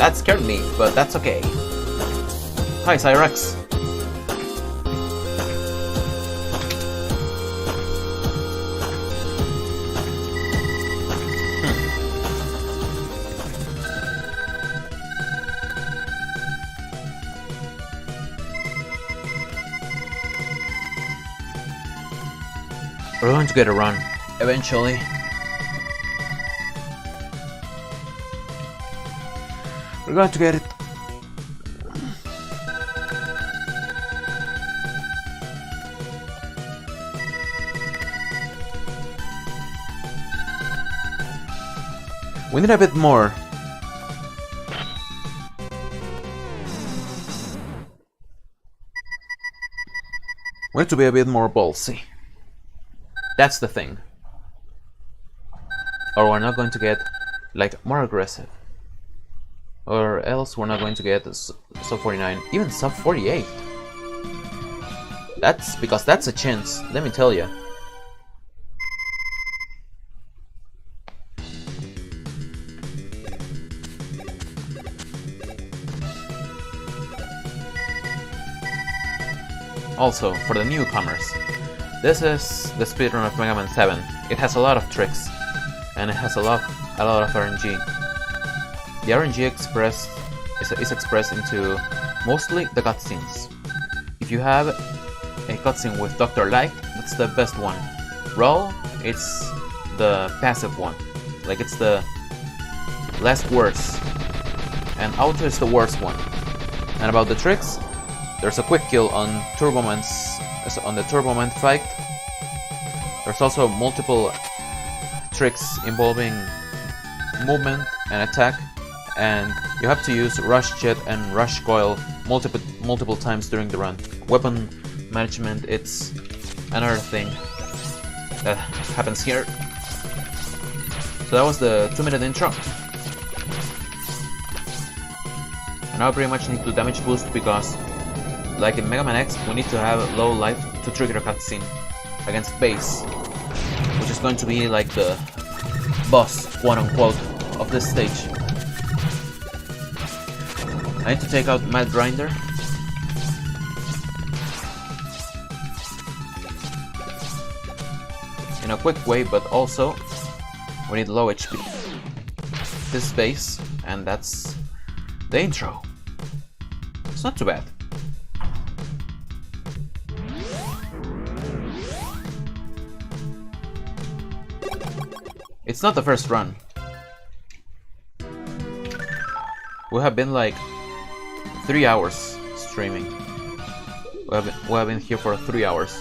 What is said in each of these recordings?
That scared me, but that's okay. Hi, Cyrex. We're going to get a run, eventually. We're going to get it. We need a bit more. We need to be a bit more ballsy. That's the thing. Or we're not going to get, like, more aggressive. Or else we're not going to get sub 49, even sub 48. That's because that's a chance, let me tell you. Also, for the newcomers, this is the speedrun of Mega Man 7. It has a lot of tricks, and it has a lot of RNG. The RNG is expressed into mostly the cutscenes. If you have a cutscene with Dr. Light, that's the best one. Raw, it's the passive one, like it's the less worse, and Auto is the worst one. And about the tricks, there's a quick kill on the Turboman fight. There's also multiple tricks involving movement and attack, and you have to use Rush Jet and Rush Coil multiple times during the run. Weapon management, it's another thing that happens here. So that was the 2-minute intro. And now I pretty much need to damage boost because, like in Mega Man X, we need to have low life to trigger a cutscene against Base, which is going to be like the boss, quote-unquote, of this stage. I need to take out Mad Grinder. In a quick way, but also we need low HP. This is Base, and that's the intro. It's not too bad. It's not the first run. We have been like 3 hours streaming. We have been here for 3 hours.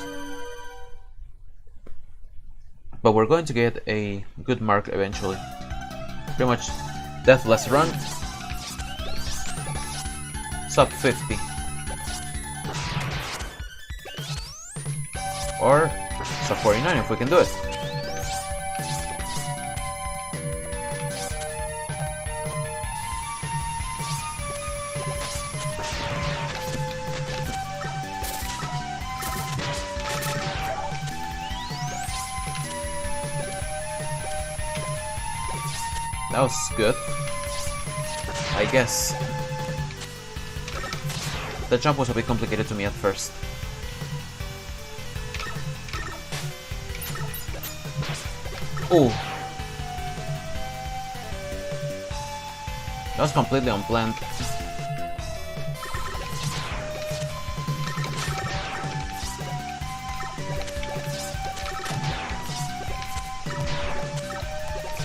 But we're going to get a good mark eventually. Pretty much deathless run. Sub 50. Or sub 49 if we can do it. That was good, I guess. The jump was a bit complicated to me at first. Ooh. That was completely unplanned.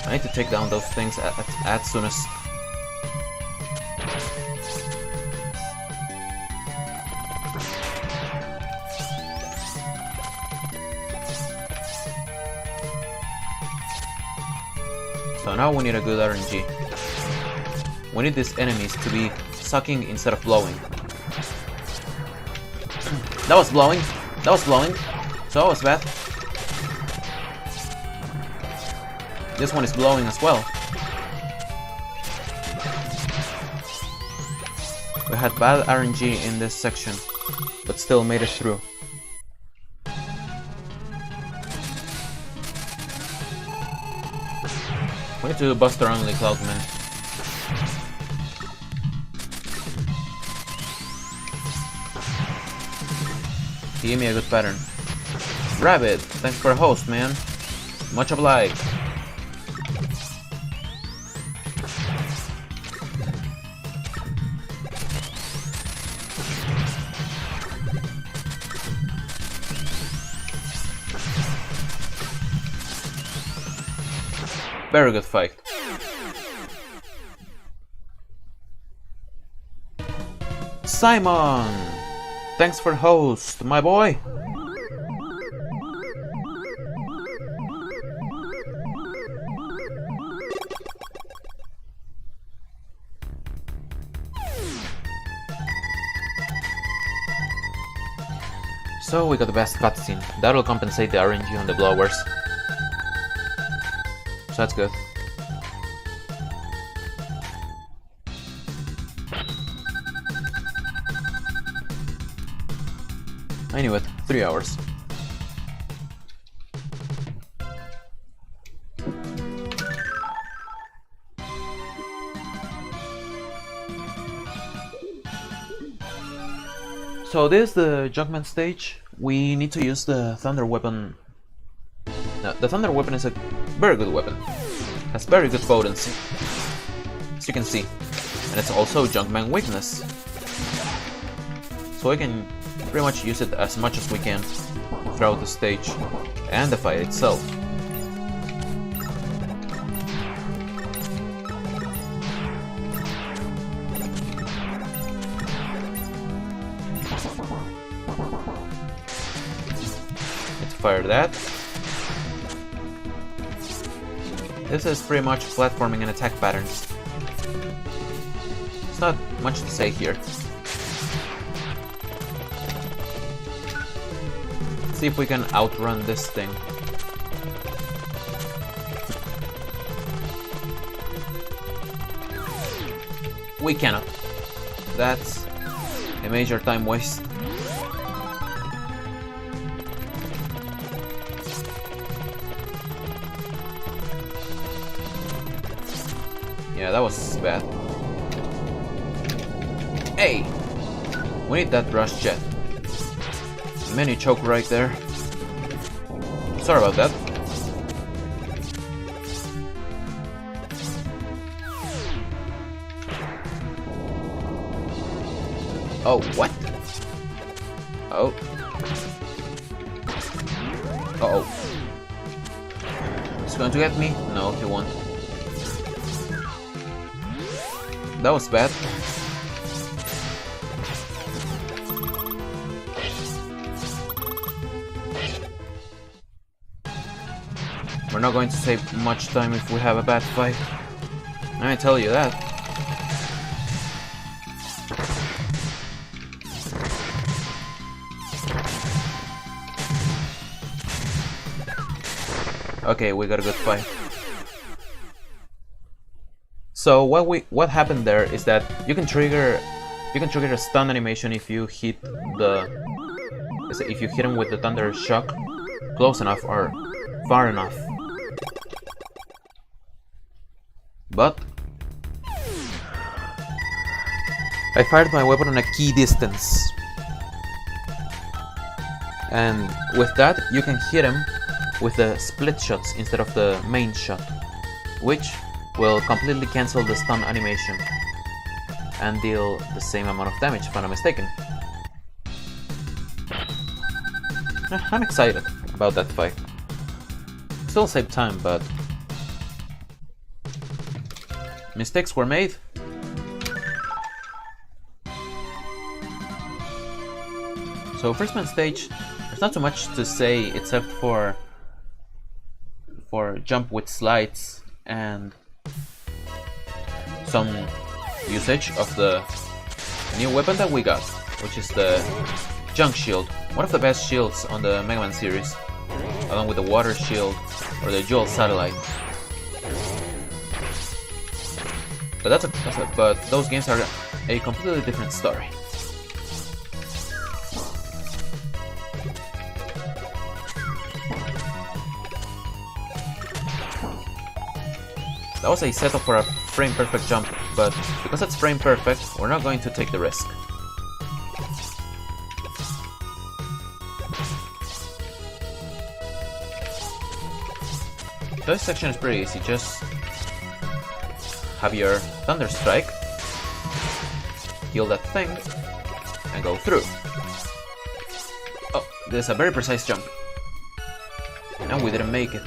I need to take down those things as soonest. So now we need a good RNG. We need these enemies to be sucking instead of blowing. That was blowing. That was blowing. So that was bad. This one is blowing as well. We had bad RNG in this section, but still made it through. We need to do Buster Only Cloudman. He gave me a good pattern. Rabbit, thanks for the host, man. Much obliged. Very good fight. Simon! Thanks for the host, my boy! So we got the best cutscene. That'll compensate the RNG on the blowers. So that's good. I knew it. 3 hours. So this is the Junkman stage. We need to use the Thunder Weapon. No, the Thunder Weapon is a very good weapon. Has very good potency, as you can see. And it's also Junkman weakness. So we can pretty much use it as much as we can throughout the stage and the fight itself. Let's fire that. This is pretty much platforming and attack patterns. It's not much to say here. See if we can outrun this thing. We cannot. That's a major time waste. Yeah, that was bad. Hey! We need that rush jet. Mini choke right there. Sorry about that. Oh, what? Oh. Uh-oh. He's going to get me? No, he won't. That was bad. We're not going to save much time if we have a bad fight. I tell you that. Okay, we got a good fight. So what happened there is that you can trigger a stun animation if you hit him with the thunder shock close enough or far enough. But I fired my weapon on a key distance, and with that you can hit him with the split shots instead of the main shot, which will completely cancel the stun animation and deal the same amount of damage, if I'm not mistaken. I'm excited about that fight. Still save time, but mistakes were made. So first man stage, there's not too much to say except for jump with slides and some usage of the new weapon that we got, which is the Junk Shield, one of the best shields on the Mega Man series, along with the Water Shield or the Jewel Satellite. But but those games are a completely different story. That was a setup for a frame perfect jump, but because it's frame perfect, we're not going to take the risk. This section is pretty easy, just have your Thunder Strike, heal that thing, and go through. Oh, this is a very precise jump. And we didn't make it.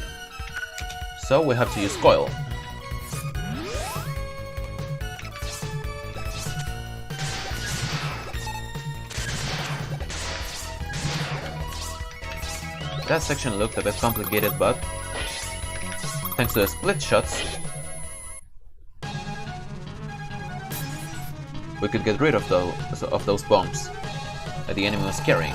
So we have to use Coil. That section looked a bit complicated, but thanks to the split shots, we could get rid of those bombs that the enemy was carrying.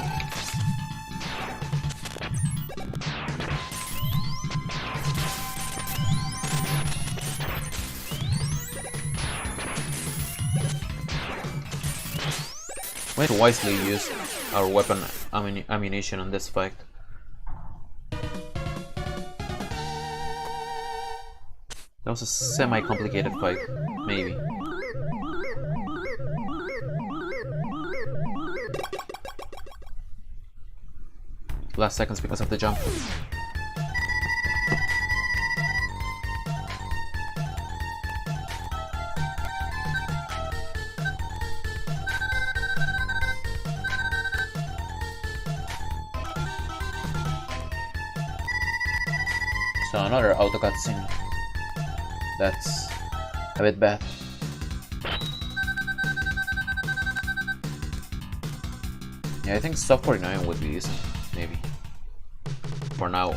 We need to wisely use our weapon ammunition on this fight. That was a semi-complicated fight, maybe. Last seconds because of the jump. So another auto cutscene. That's a bit bad. Yeah, I think stop 49 would be decent, maybe. For now.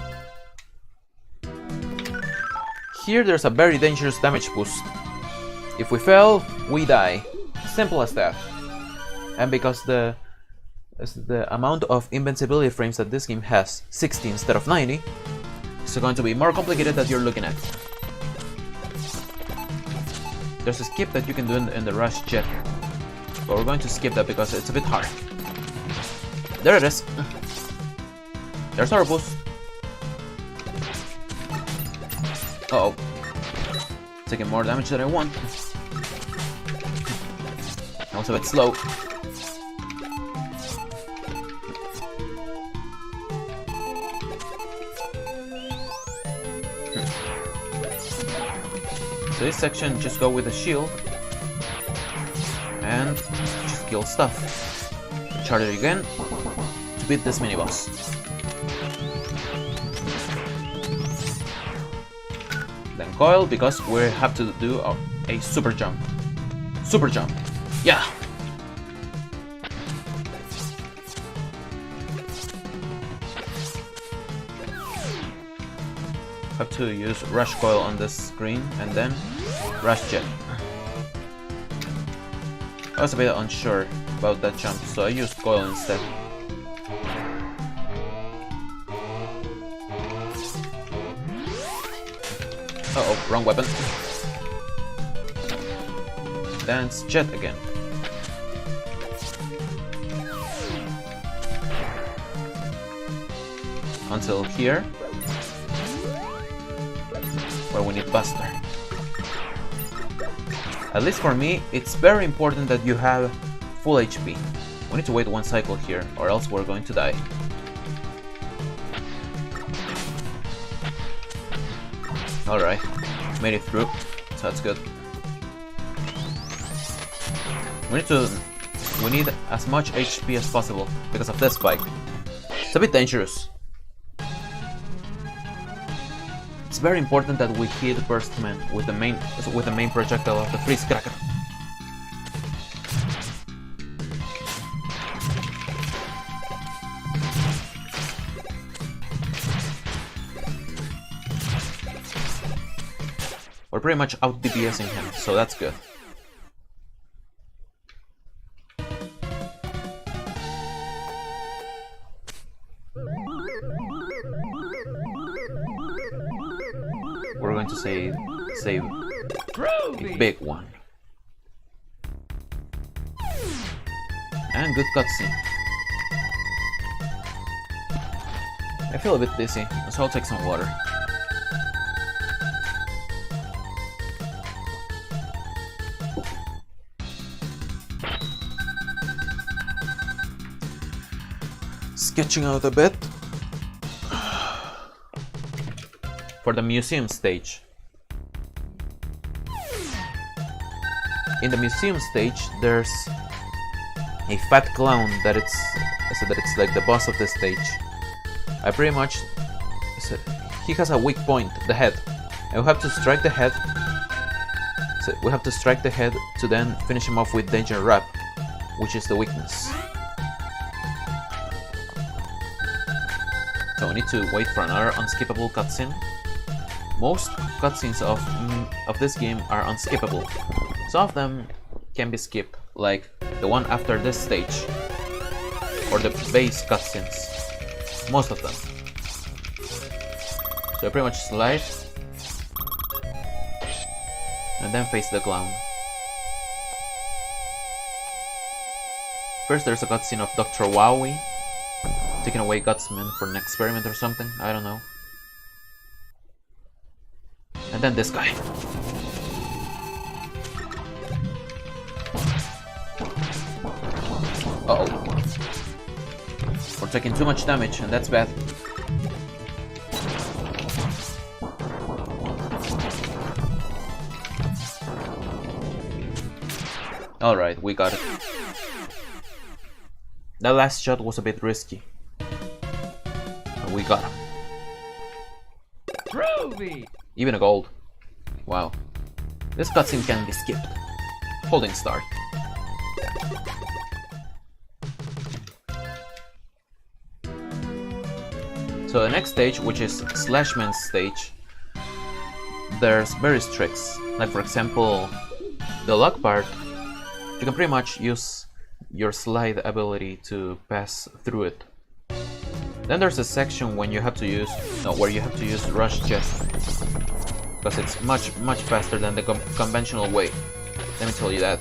Here there's a very dangerous damage boost. If we fail, we die. Simple as that. And because the amount of invincibility frames that this game has, 60 instead of 90, it's going to be more complicated than you're looking at. There's a skip that you can do in the rush jet, but we're going to skip that because it's a bit hard. There it is. There's our boost. Uh oh. Taking more damage than I want. Also a bit slow. So this section, just go with a shield and just kill stuff. Charge it again to beat this mini boss. Then coil because we have to do a super jump. Super jump. Yeah. Have to use rush coil on this screen and then rush jet. I was a bit unsure about that jump, so I used coil instead. Uh oh, wrong weapon. Then it's jet again. Until here, where we need Buster. At least for me, it's very important that you have full HP. We need to wait one cycle here, or else we're going to die. Alright, made it through, so that's good. We need as much HP as possible because of this fight. It's a bit dangerous. It's very important that we hit Burstman with the main projectile of the Freeze Cracker. We're pretty much out DPSing him, so that's good. We're going to save a big one. And good cutscene. I feel a bit dizzy, so I'll take some water. Sketching out a bit. for the museum stage. In the museum stage, there's a fat clown that it's like the boss of the stage. I pretty much he has a weak point, the head, and we have to strike the head. So we have to strike the head to then finish him off with Danger Rap, which is the weakness. So we need to wait for another unskippable cutscene. Most cutscenes of this game are unskippable. Some of them can be skipped, like the one after this stage, or the base cutscenes. Most of them. So I pretty much slide, and then face the clown. First there's a cutscene of Dr. Wowie taking away Gutsman for an experiment or something, I don't know. And then this guy. Uh-oh. We're taking too much damage, and that's bad. Alright, we got it. That last shot was a bit risky. But we got him. Groovy! Even a gold. Wow. This cutscene can be skipped. Holding start. So the next stage, which is Slashman's stage, there's various tricks. Like for example, the lock part, you can pretty much use your slide ability to pass through it. Then there's a section when you have to use, where you have to use Rush Jet, because it's much faster than the conventional way. Let me tell you that.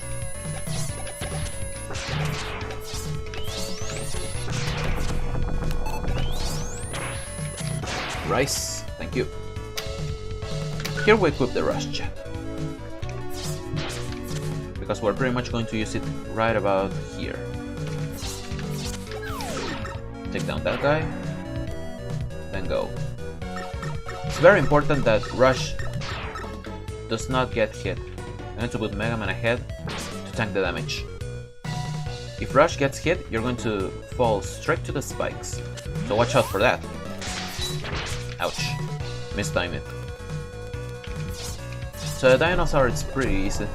Rice, thank you. Here we equip the Rush Jet, because we're pretty much going to use it right about here. Take down that guy, then go. It's very important that Rush does not get hit. I need to put Mega Man ahead to tank the damage. If Rush gets hit, you're going to fall straight to the spikes, so watch out for that. Ouch, mistimed it. So the dinosaur, it's pretty easy.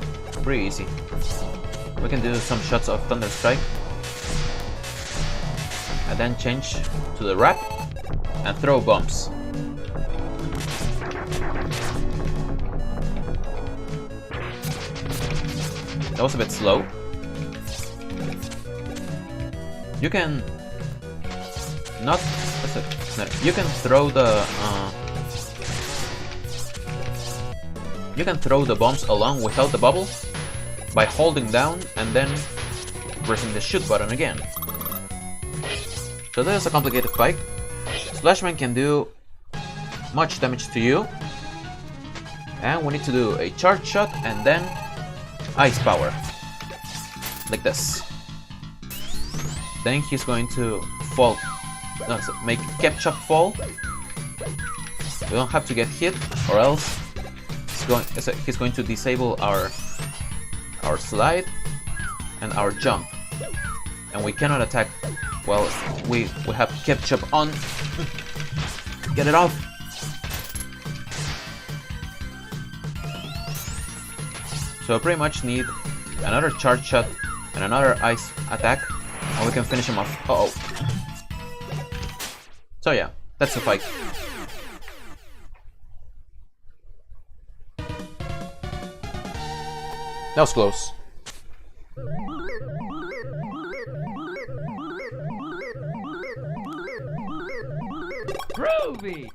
We can do some shots of Thunder Strike, and then change to the wrap and throw bombs. That was a bit slow. You can not. No, you can throw the. You can throw the bombs along without the bubble by holding down and then pressing the shoot button again. So this is a complicated fight. Slashman can do much damage to you, and we need to do a charge shot and then ice power, like this. Then he's going to fall, make Ketchup fall. We don't have to get hit, or else he's going to disable our slide and our jump, and we cannot attack while we have Ketchup on. Get it off. So I pretty much need another charge shot and another ice attack, and we can finish him off. Uh-oh. So yeah, that's the fight. That was close. Groovy!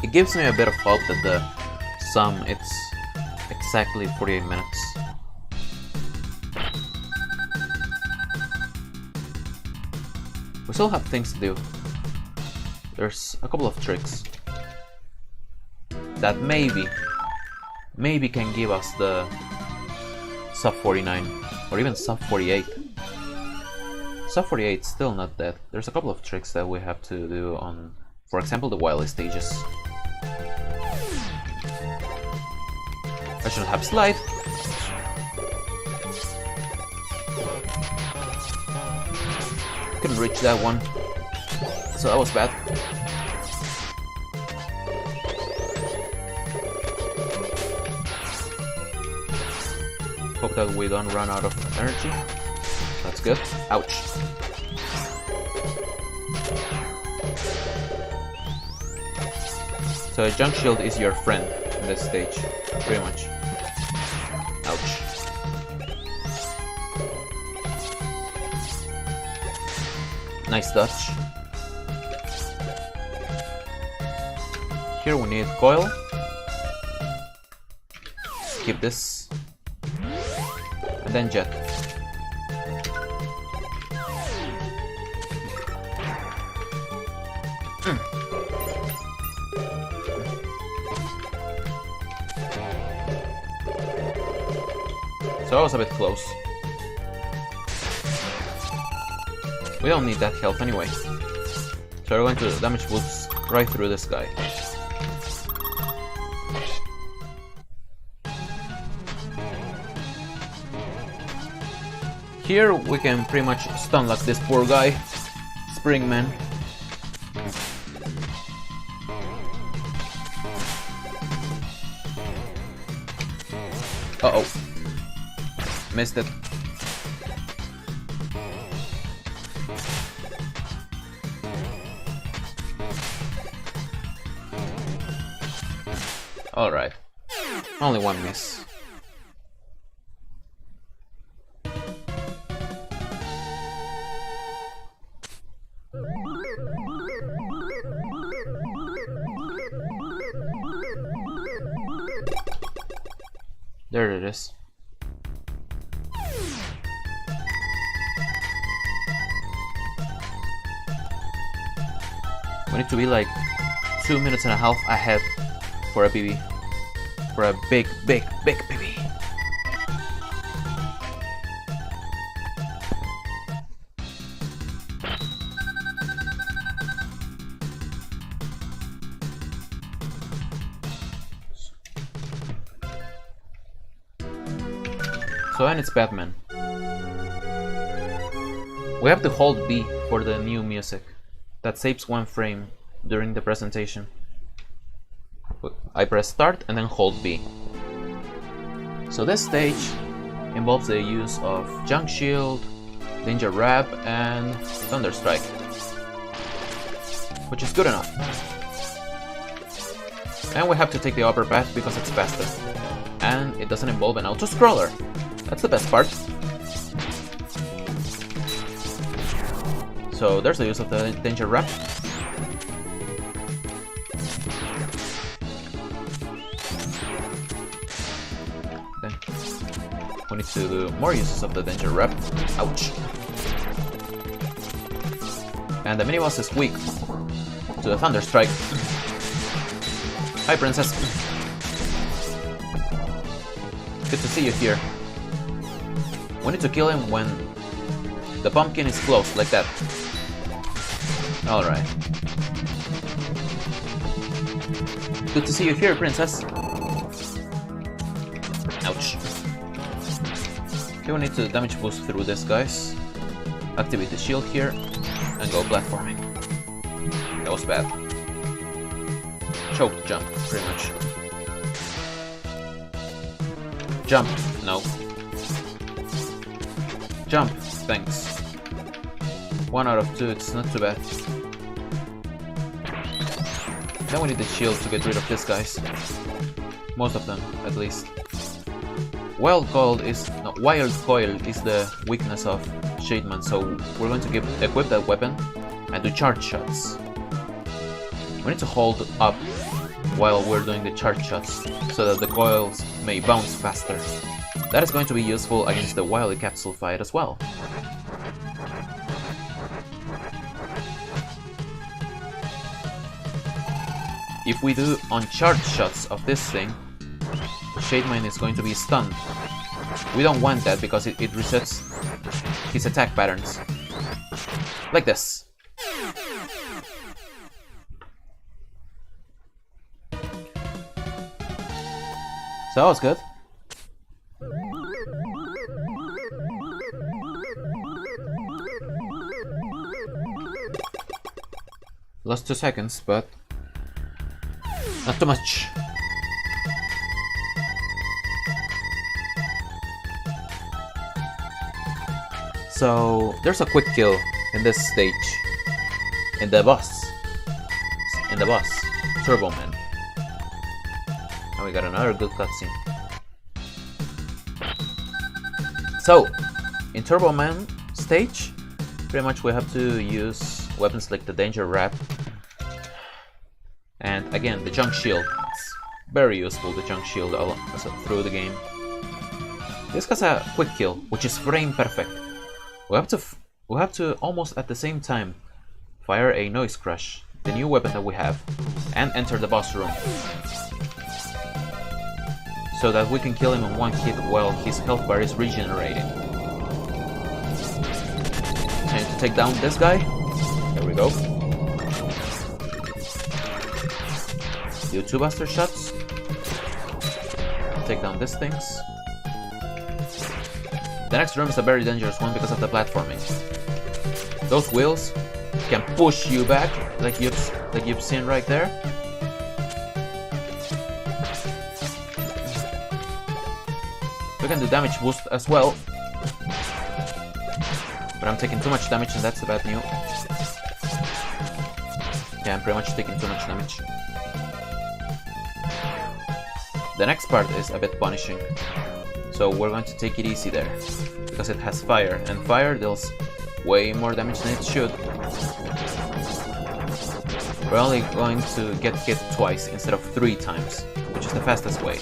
It gives me a bit of hope that the sum it's exactly 48 minutes. We still have things to do. There's a couple of tricks. that maybe can give us the sub 49 or even sub 48. Sub 48 still not dead. There's a couple of tricks that we have to do on, for example, the wily stages. I shouldn't have slide. Couldn't reach that one, so that was bad. Hope that we don't run out of energy. That's good. Ouch. So a junk shield is your friend in this stage, pretty much. Ouch. Nice dodge. Here we need coil. Skip this. And then jet. So I was a bit close. We don't need that health anyway. So we're going to damage boost right through this guy. Here we can pretty much stun lock this poor guy, Springman. Uh-oh. Missed it. Alright. Only one miss. There it is. We need to be like 2 minutes and a half ahead for a PB. For a big PB. So, and it's Batman. We have to hold B for the new music. That saves 1 frame during the presentation. I press start and then hold B. So this stage involves the use of Junk Shield, Danger Wrap, and Thunder Strike, which is good enough. And we have to take the upper path because it's faster. And it doesn't involve an auto-scroller. That's the best part. So there's the use of the Danger Wrap. Then we need to do more uses of the Danger Wrap. Ouch. And the mini-boss is weak to the Thunder Strike. Hi, Princess. Good to see you here. We need to kill him when the pumpkin is close, like that. Alright. Good to see you here, Princess. Ouch. Okay, we need to damage boost through this, guys. Activate the shield here and go platforming. That was bad. Choke jump, pretty much. Jump, no. Jump, thanks. 1 out of 2, it's not too bad. Then we need the shield to get rid of these guys. Most of them, at least. Wild Coil is the weakness of Shademan, so we're going to equip that weapon and do charge shots. We need to hold up while we're doing the charge shots, so that the coils may bounce faster. That is going to be useful against the Wily Capsule fight as well. if we do uncharged shots of this thing, Shade Mine is going to be stunned. We don't want that because it resets his attack patterns. Like this. So that was good. Lost 2 seconds, but not too much. So there's a quick kill in this stage. In the boss, Turbo Man. And we got another good cutscene. So, in Turbo Man stage, pretty much we have to use weapons like the Danger Wrap. And again, the Junk Shield. It's very useful, the Junk Shield, through the game. This has a quick kill, which is frame perfect. We have to almost at the same time fire a Noise Crush, the new weapon that we have, and enter the boss room. So that we can kill him in one hit while his health bar is regenerating. Time to take down this guy. There we go. Do 2 Buster Shots. Take down these things. The next room is a very dangerous one because of the platforming. Those wheels can push you back, like you've seen right there. We can do damage boost as well, but I'm taking too much damage, and that's the bad news. Yeah, I'm pretty much taking too much damage. The next part is a bit punishing, so we're going to take it easy there, because it has fire, and fire deals way more damage than it should. We're only going to get hit twice instead of 3 times, which is the fastest way.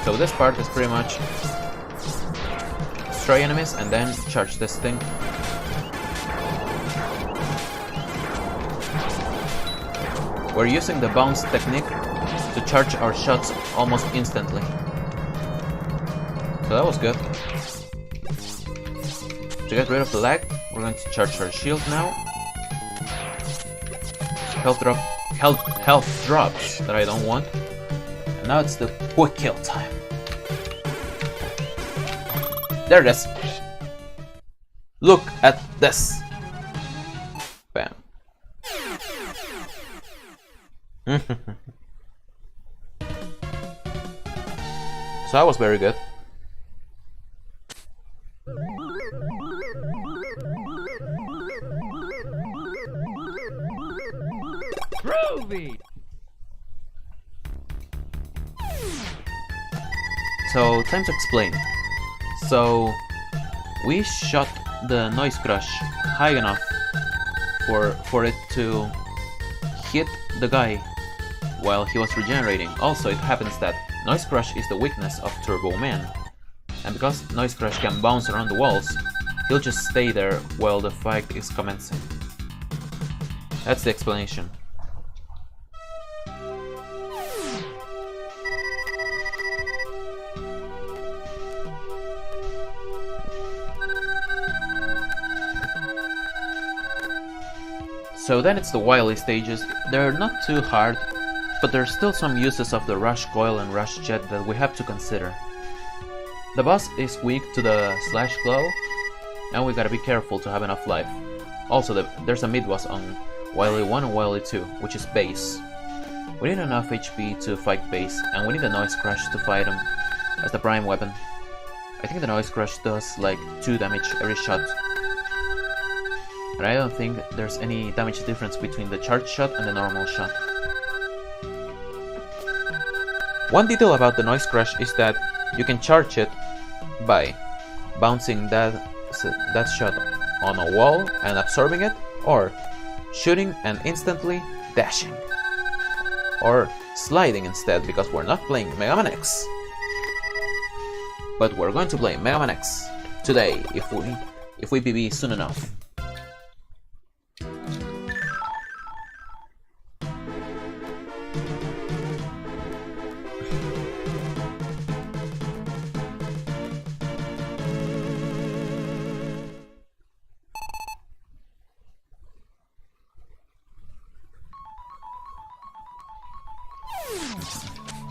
So this part is pretty much destroy enemies and then charge this thing. We're using the bounce technique to charge our shots almost instantly. So that was good. To get rid of the lag, we're going to charge our shield now. Health drops that I don't want. And now it's the quick kill time. There it is. Look at this. Bam. So that was very good. Groovy. So, time to explain. So, we shot the Noise Crush high enough for it to hit the guy while he was regenerating. Also, it happens that Noise Crush is the weakness of Turbo Man, and because Noise Crush can bounce around the walls, he'll just stay there while the fight is commencing. That's the explanation. So then it's the Wily stages. They're not too hard, but there's still some uses of the Rush Coil and Rush Jet that we have to consider. The boss is weak to the Slash Claw, and we gotta be careful to have enough life. Also, there's a mid-boss on Wily 1 and Wily 2, which is Base. We need enough HP to fight Base, and we need a Noise Crush to fight him as the prime weapon. I think the Noise Crush does like 2 damage every shot. But I don't think there's any damage difference between the charge shot and the normal shot. One detail about the Noise Crush is that you can charge it by bouncing that shot on a wall and absorbing it, or shooting and instantly dashing, or sliding instead, because we're not playing Mega Man X. But we're going to play Mega Man X. today if we PB soon enough.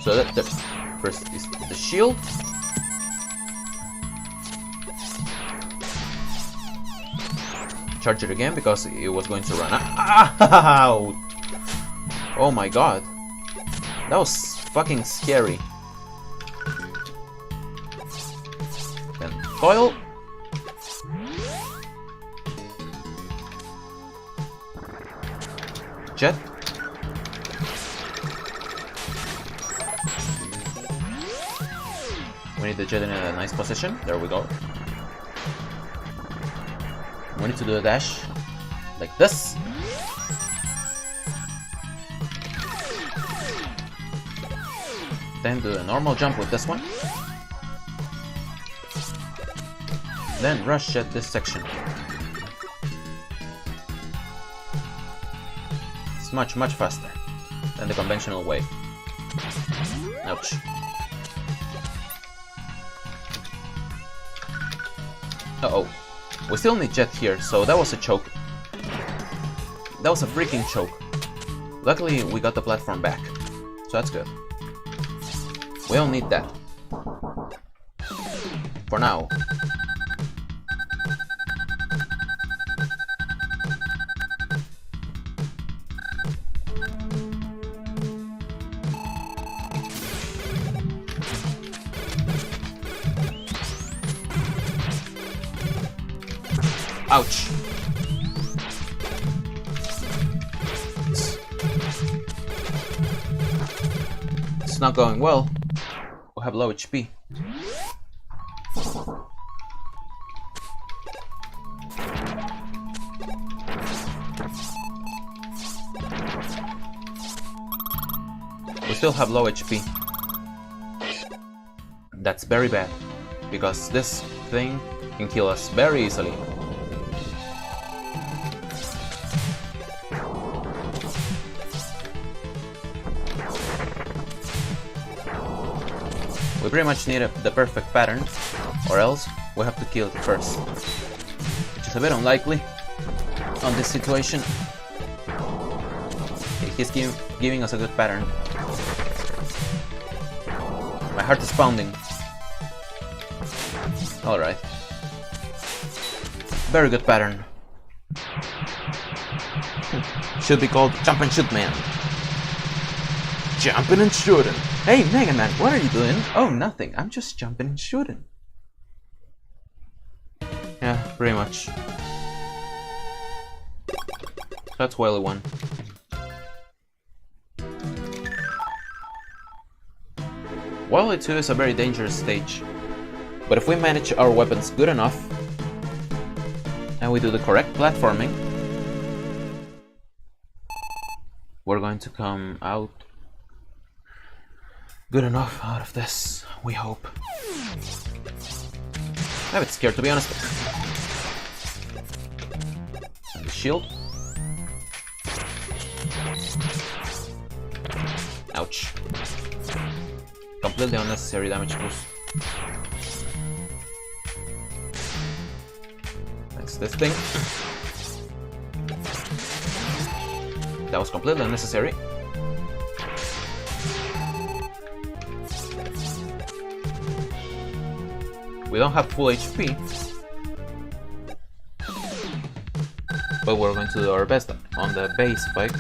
So that the first is the shield. Charge it again because it was going to run out. Oh my god. That was fucking scary. Then foil. Jet. We need the jet in a nice position. There we go. We need to do a dash like this. Then do a normal jump with this one. Then rush at this section. It's much faster than the conventional way. Ouch. Uh-oh. We still need jet here, so that was a choke. That was a freaking choke. Luckily, we got the platform back, so that's good. We don't need that. For now. Ouch. It's not going well. We have low HP. We still have low HP. That's very bad, because this thing can kill us very easily. We pretty much need the perfect pattern, or else we have to kill it first, which is a bit unlikely on this situation. He's giving us a good pattern. My heart is pounding. Alright. Very good pattern. Should be called Jump and Shoot Man. Jumping and shooting. Hey, Mega Man, what are you doing? Oh, nothing. I'm just jumping and shooting. Yeah, pretty much. That's Wily 1. Wily 2 is a very dangerous stage. But if we manage our weapons good enough, and we do the correct platforming, we're going to come out good enough out of this, we hope. I'm a bit scared, to be honest. And the shield. Ouch. Completely unnecessary damage boost. That's this thing. That was completely unnecessary. We don't have full HP, but we're going to do our best on the base fight.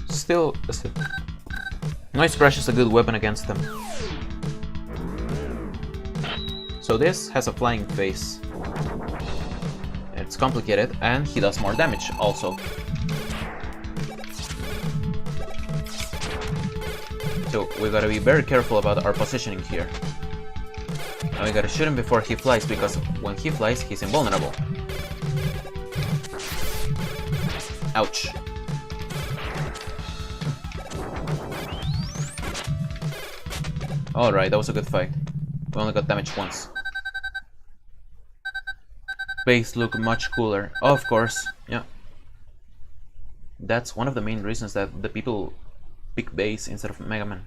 Still, Noise Crash is a good weapon against them. So this has a flying face. It's complicated, and he does more damage also. So we gotta be very careful about our positioning here. And we gotta shoot him before he flies, because when he flies, he's invulnerable. Ouch. Alright, that was a good fight. We only got damaged once. base look much cooler. Oh, of course, yeah. That's one of the main reasons that the people pick base instead of Mega Man.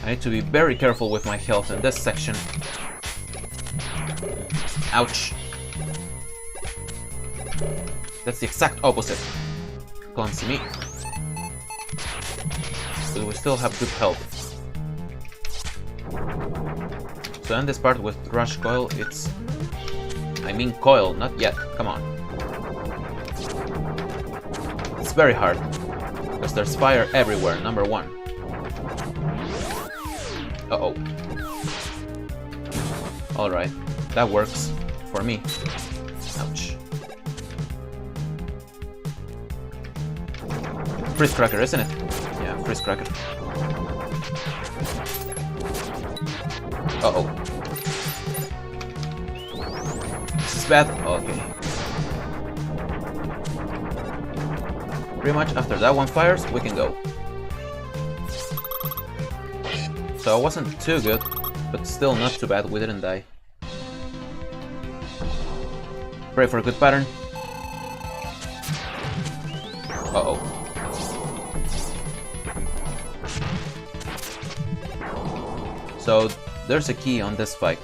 I need to be very careful with my health in this section. Ouch. That's the exact opposite. Clumsy me. But we still have good health. So in this part with Rush Coil, it's... I mean coil, not yet, come on. It's very hard, because there's fire everywhere, number one. Uh-oh. Alright, that works for me. Ouch. Freeze Cracker, isn't it? Yeah, Freeze Cracker. Uh-oh. This is bad. Okay. Pretty much after that one fires, we can go. So I wasn't too good, but still not too bad, we didn't die. Pray for a good pattern. Uh-oh. So there's a key on this fight.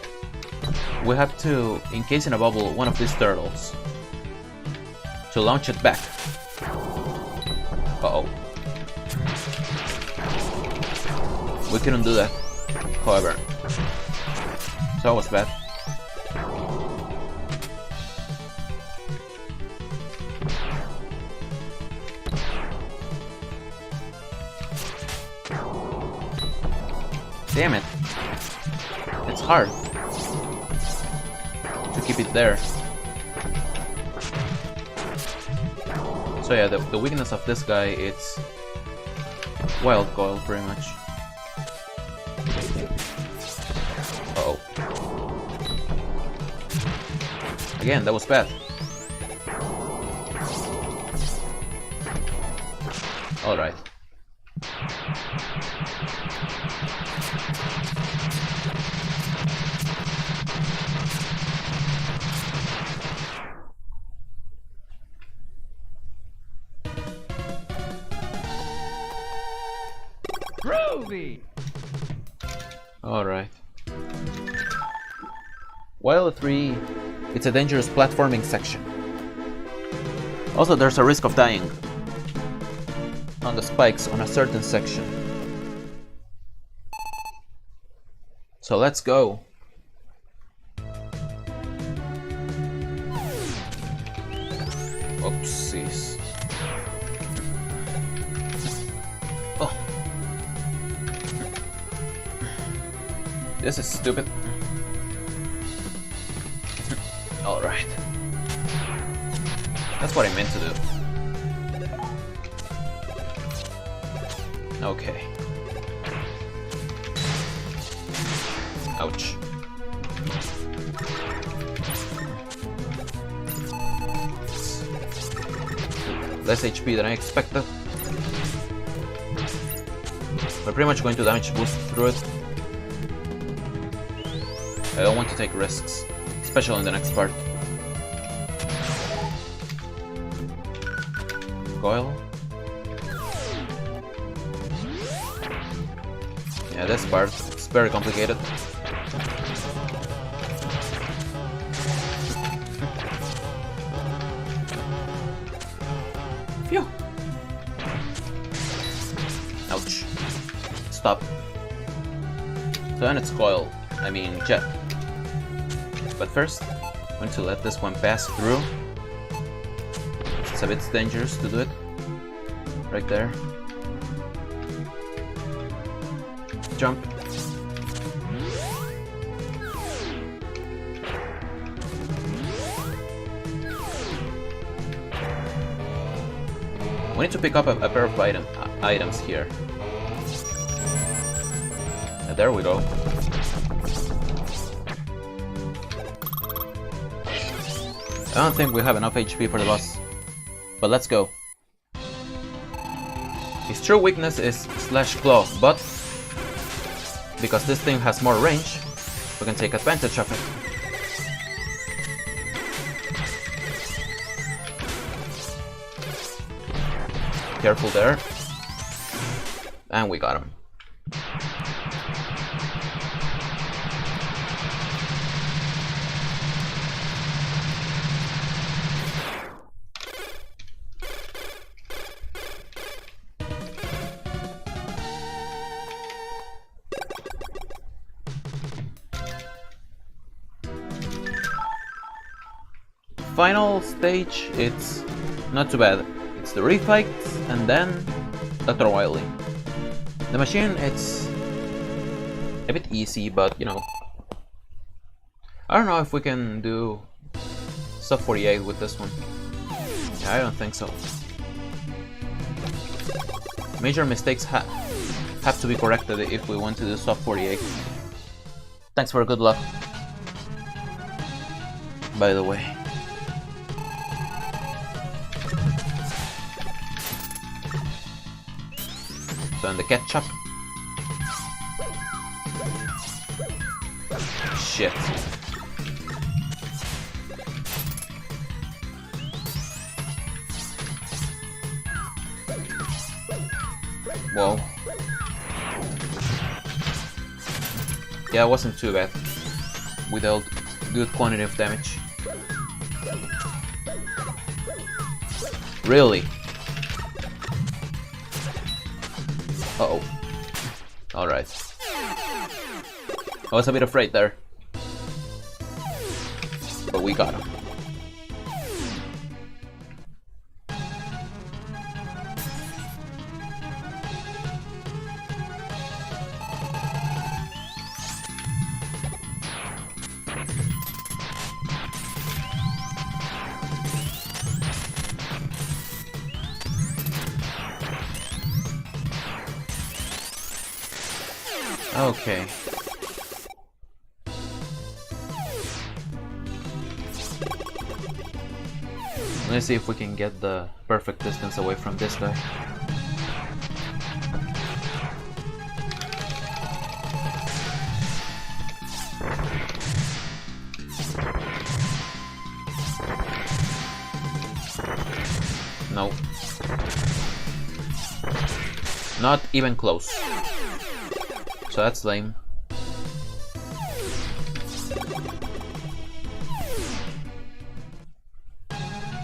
We have to encase in a bubble one of these turtles to launch it back. Uh-oh. We couldn't do that, however. So that was bad. Damn it. It's hard to keep it there. So yeah, the weakness of this guy, it's wild coil pretty much. Uh-oh. Again, that was bad. Alright. Groovy! Alright. While 3, it's a dangerous platforming section. Also, there's a risk of dying on the spikes on a certain section. So let's go. Oopsies. Oh. This is stupid. Alright. That's what I meant to do. Okay. Ouch. Less HP than I expected. We're pretty much going to damage boost through it. I don't want to take risks, especially in the next part. Coil. Yeah, this part is very complicated. Phew. Ouch. Stop. So then it's coil. I mean jet. But first, I'm going to let this one pass through. It's a bit dangerous to do it. Right there. Jump. We need to pick up a pair of items here. There we go. I don't think we have enough HP for the boss, but let's go. His true weakness is slash claw, but because this thing has more range, we can take advantage of it. Careful there. And we got him. Final stage, it's not too bad. It's the refights and then Dr. Wily. The machine, it's a bit easy, but you know, I don't know if we can do sub 48 with this one. Yeah, I don't think so. Major mistakes have to be corrected if we want to do sub 48. Thanks for good luck, by the way. So, the ketchup. Shit. Whoa. Yeah, it wasn't too bad. We dealt good quantity of damage. Really? Uh-oh. Alright. I was a bit afraid there. But we got him. Okay. Let's see if we can get the perfect distance away from this guy. No. Not even close. So that's lame.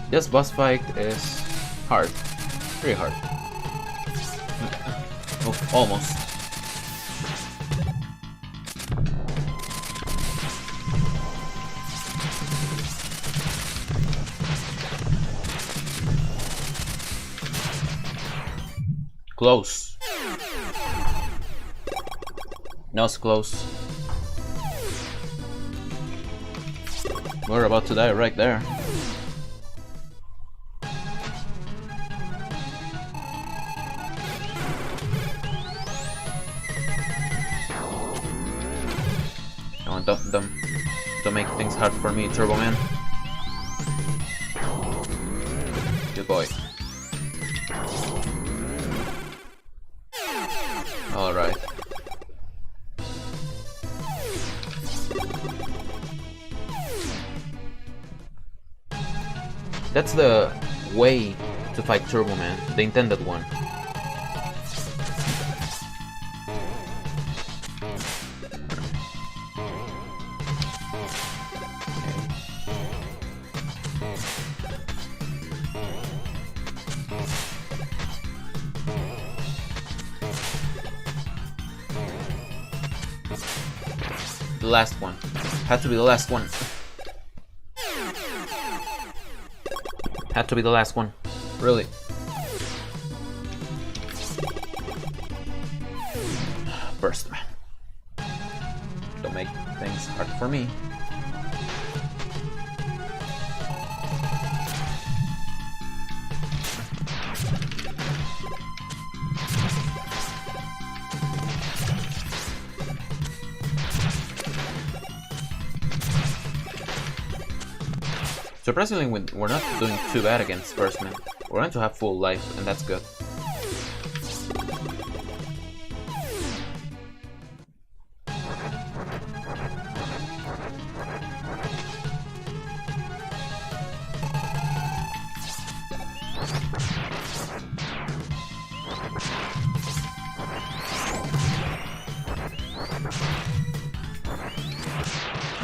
This boss fight is hard. Pretty hard. Oh, almost. Close. Nose close. We're about to die right there. Oh, don't make things hard for me, Turbo Man. Good boy. Alright. That's the way to fight Turbo Man, the intended one. The last one. Had to be the last one. Had to be the last one. Really. Burst Man. Don't make things hard for me. Surprisingly, we're not doing too bad against Burst Man. We're going to have full life, and that's good.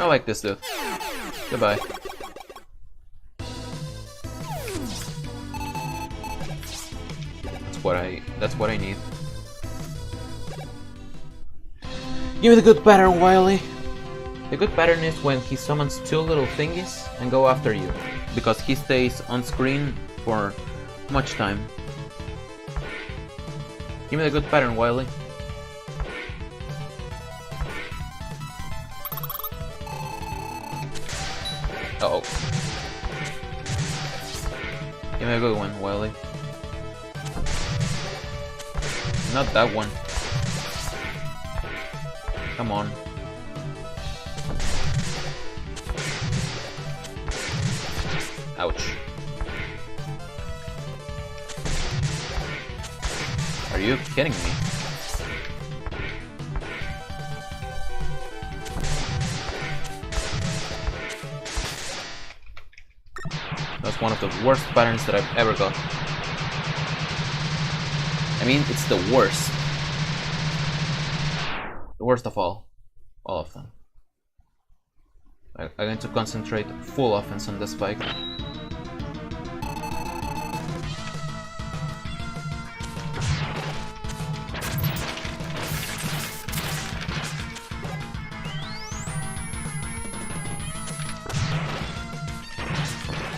I like this dude. Goodbye. That's what I need. Give me the good pattern, Wily. The good pattern is when he summons two little thingies and go after you, because he stays on screen for much time. Give me the good pattern, Wily. Uh-oh. Give me a good one, Wily. Not that one. Come on. Ouch. Are you kidding me? That's one of the worst patterns that I've ever got. I mean, it's the worst. The worst of all. All of them. I'm going to concentrate full offense on this spike.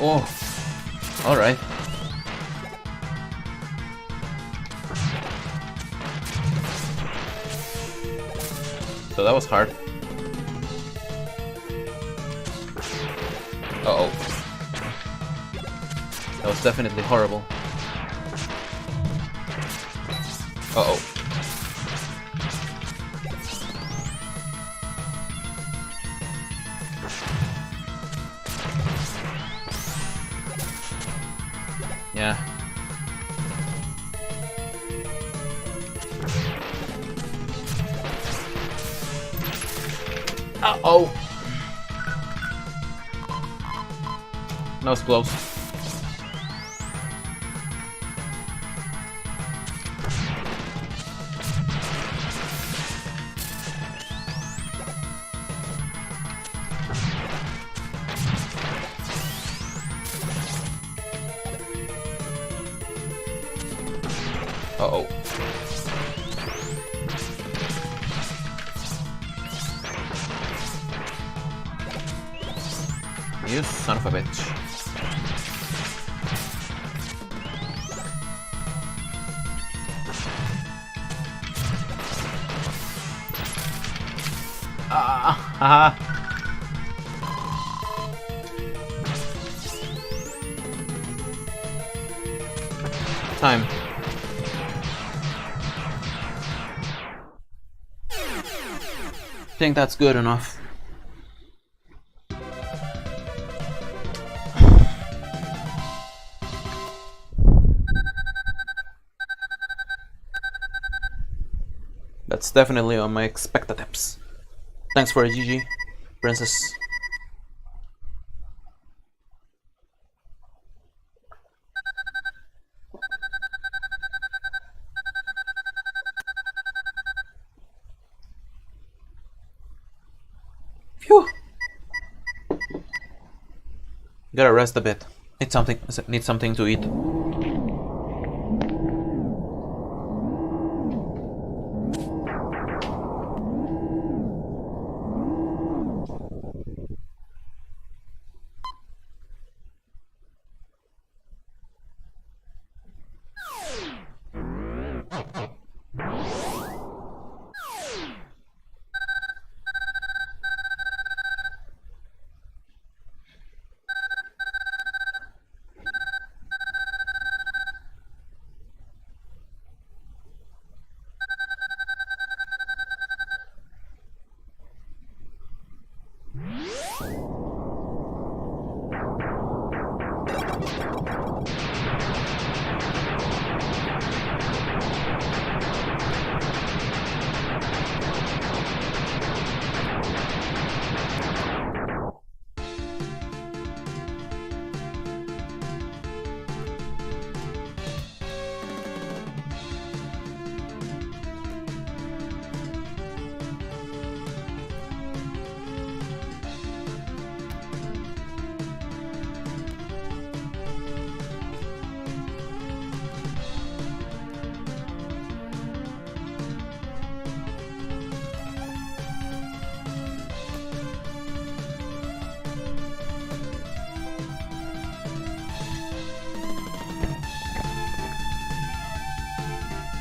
Oh, alright. So that was hard. Uh-oh. That was definitely horrible. Uh-oh. Yeah. Uh-oh. That was close. Uh-oh. You son of a bitch. Ah, time. I think that's good enough. That's definitely on my expected tips. Thanks for a GG, princess. Phew. Gotta rest a bit. Need something to eat.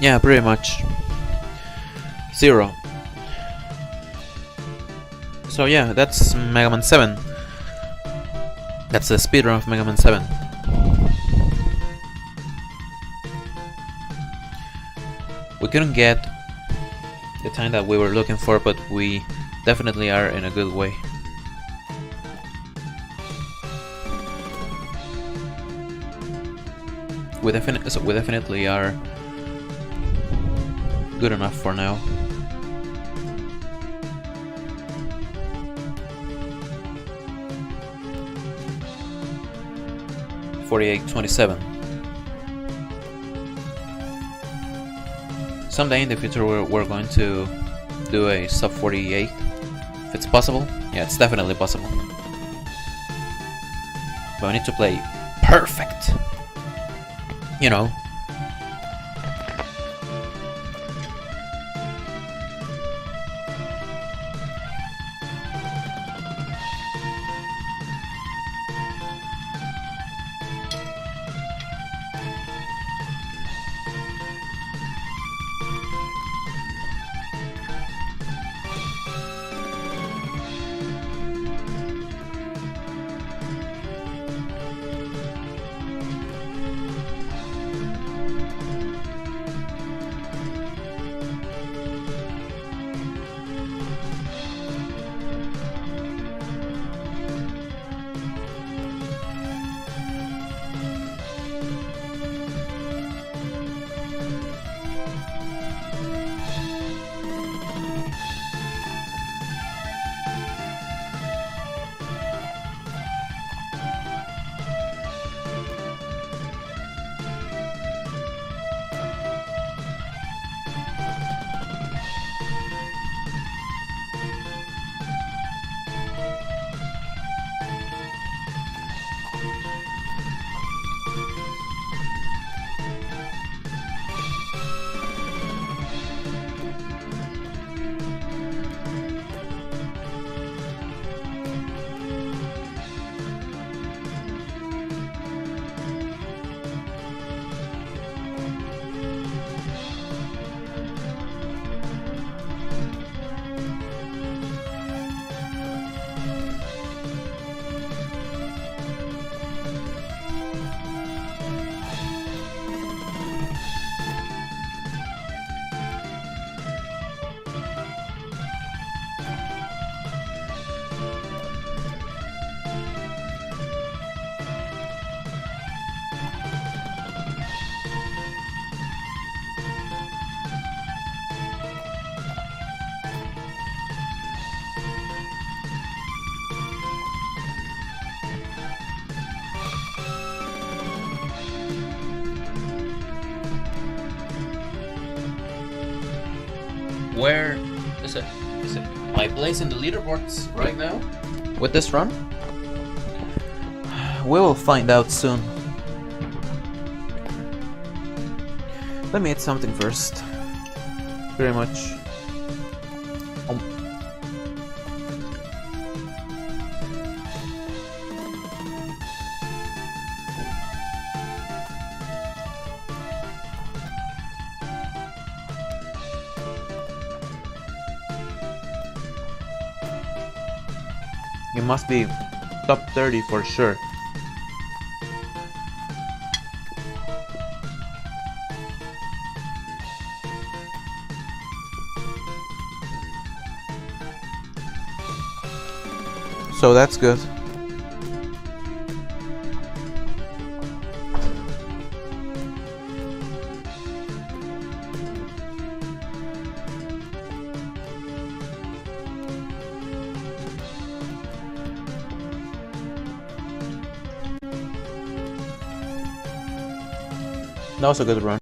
Yeah, pretty much. 0. So yeah, that's Mega Man 7. That's the speedrun of Mega Man 7. We couldn't get the time that we were looking for, but we definitely are in a good way. We definitely are good enough for now. .4827. Someday in the future we're going to do a sub 48 if it's possible. Yeah, it's definitely possible. But we need to play perfect. You know. Where is it? Is it my place in the leaderboards right now? With this run? We will find out soon. Let me eat something first. Very much. You must be top 30 for sure. So that's good. That was a good run.